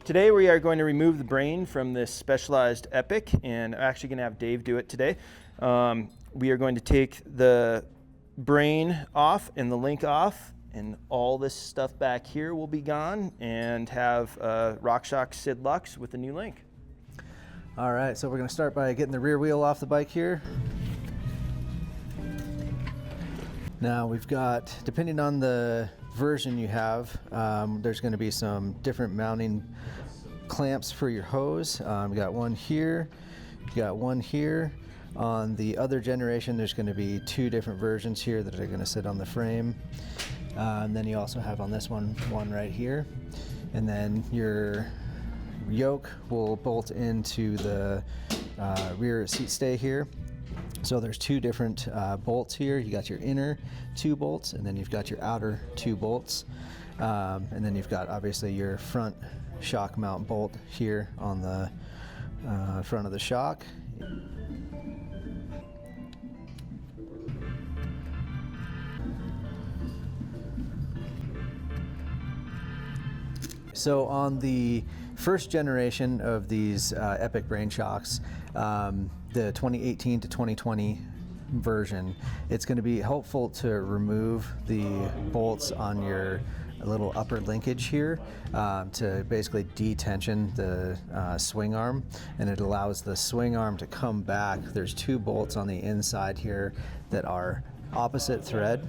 Today we are going to remove the brain from this Specialized Epic, and I'm actually going to have Dave do it today. We are going to take the brain off and the link off, and all this stuff back here will be gone, and have RockShox Sid Lux with a new link. All right, so we're going to start by getting the rear wheel off the bike here. Now we've got, depending on the version you have, there's going to be some different mounting clamps for your hose. We got one here, you got one here. On the other generation, there's going to be two different versions here that are going to sit on the frame. And then you also have on this one right here. And then your yoke will bolt into the rear seat stay here. So there's two different bolts here. You got your inner two bolts, and then you've got your outer two bolts. And then you've got obviously your front shock mount bolt here on the front of the shock. So on the first generation of these Epic Brain Shocks, the 2018 to 2020 version, it's going to be helpful to remove the bolts on your little upper linkage here to basically detension the swing arm, and it allows the swing arm to come back. There's two bolts on the inside here that are opposite thread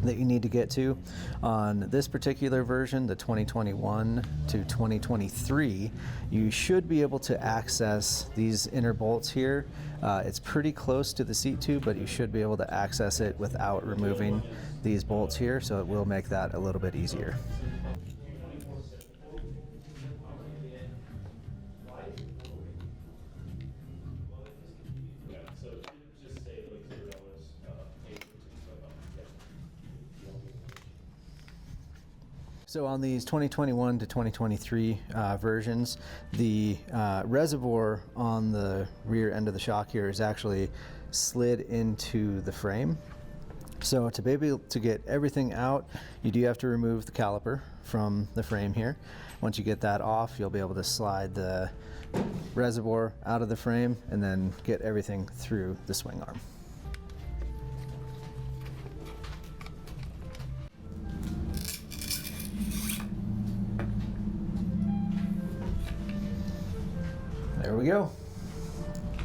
that you need to get to. On this particular version, the 2021 to 2023, you should be able to access these inner bolts here. It's pretty close to the seat tube, but you should be able to access it without removing these bolts here, so it will make that a little bit easier. So on these 2021 to 2023 versions, the reservoir on the rear end of the shock here is actually slid into the frame. So to be able to get everything out, you do have to remove the caliper from the frame here. Once you get that off, you'll be able to slide the reservoir out of the frame and then get everything through the swing arm. There we go.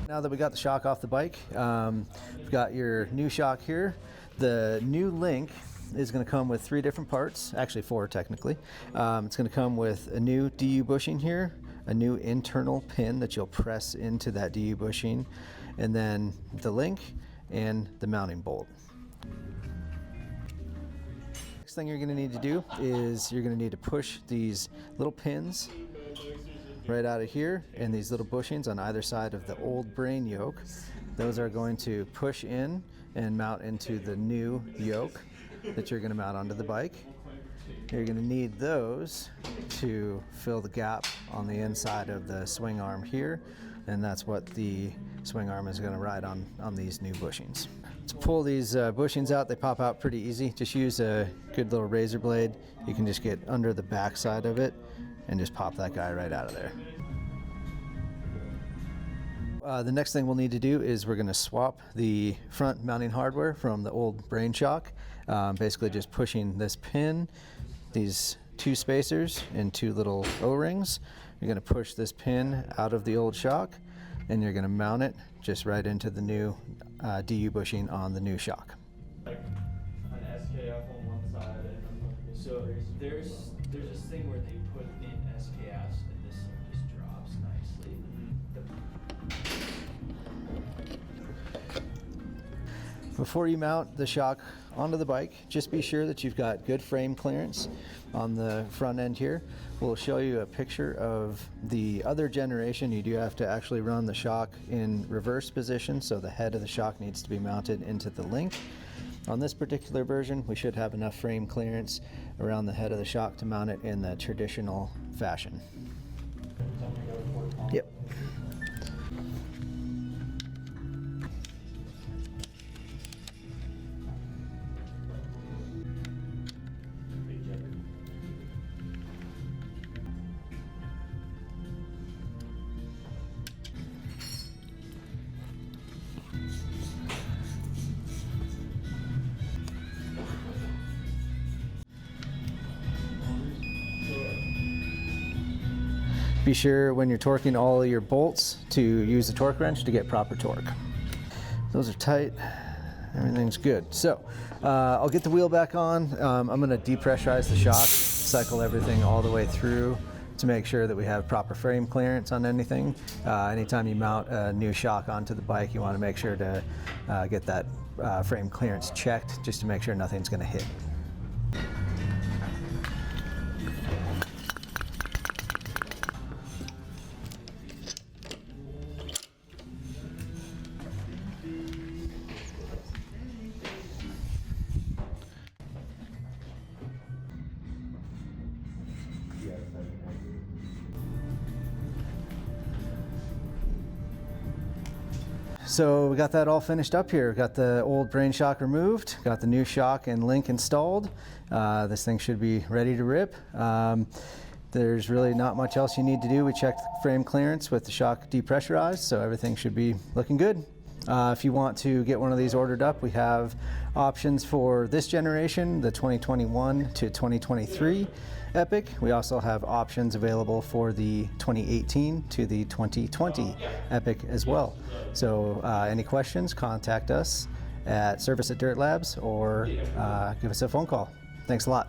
Now that we got the shock off the bike, we've got your new shock here. The new link is going to come with three different parts, actually four technically. It's going to come with a new DU bushing here, a new internal pin that you'll press into that DU bushing, and then the link and the mounting bolt. Next thing you're going to need to do is you're going to need to push these little pins right out of here, and these little bushings on either side of the old brain yoke. Those are going to push in and mount into the new yoke that you're going to mount onto the bike. You're going to need those to fill the gap on the inside of the swing arm here, and that's what the swing arm is going to ride on these new bushings. To pull these bushings out, they pop out pretty easy. Just use a good little razor blade. You can just get under the back side of it and just pop that guy right out of there. The next thing we'll need to do is we're going to swap the front mounting hardware from the old Brain Shock. Basically just pushing this pin, these two spacers and two little O-rings. You're going to push this pin out of the old shock, and you're going to mount it just right into the new DU bushing on the new shock. Like an SKF on one side, and so there's this thing where they put in SKFs, and this thing just drops nicely. Before you mount the shock onto the bike, just be sure that you've got good frame clearance on the front end here. We'll show you a picture of the other generation. You do have to actually run the shock in reverse position, so the head of the shock needs to be mounted into the link. On this particular version, we should have enough frame clearance around the head of the shock to mount it in the traditional fashion. Yep. Be sure when you're torquing all of your bolts to use the torque wrench to get proper torque. Those are tight. Everything's good. So I'll get the wheel back on. I'm going to depressurize the shock, cycle everything all the way through to make sure that we have proper frame clearance on anything. Anytime you mount a new shock onto the bike, you want to make sure to get that frame clearance checked just to make sure nothing's going to hit. So we got that all finished up here. Got the old brain shock removed, got the new shock and link installed. This thing should be ready to rip. There's really not much else you need to do. We checked the frame clearance with the shock depressurized, so everything should be looking good. If you want to get one of these ordered up, we have options for this generation, the 2021 to 2023 Epic. We also have options available for the 2018 to the 2020 Epic as well. So any questions, contact us at service@dirtlabs or give us a phone call. Thanks a lot.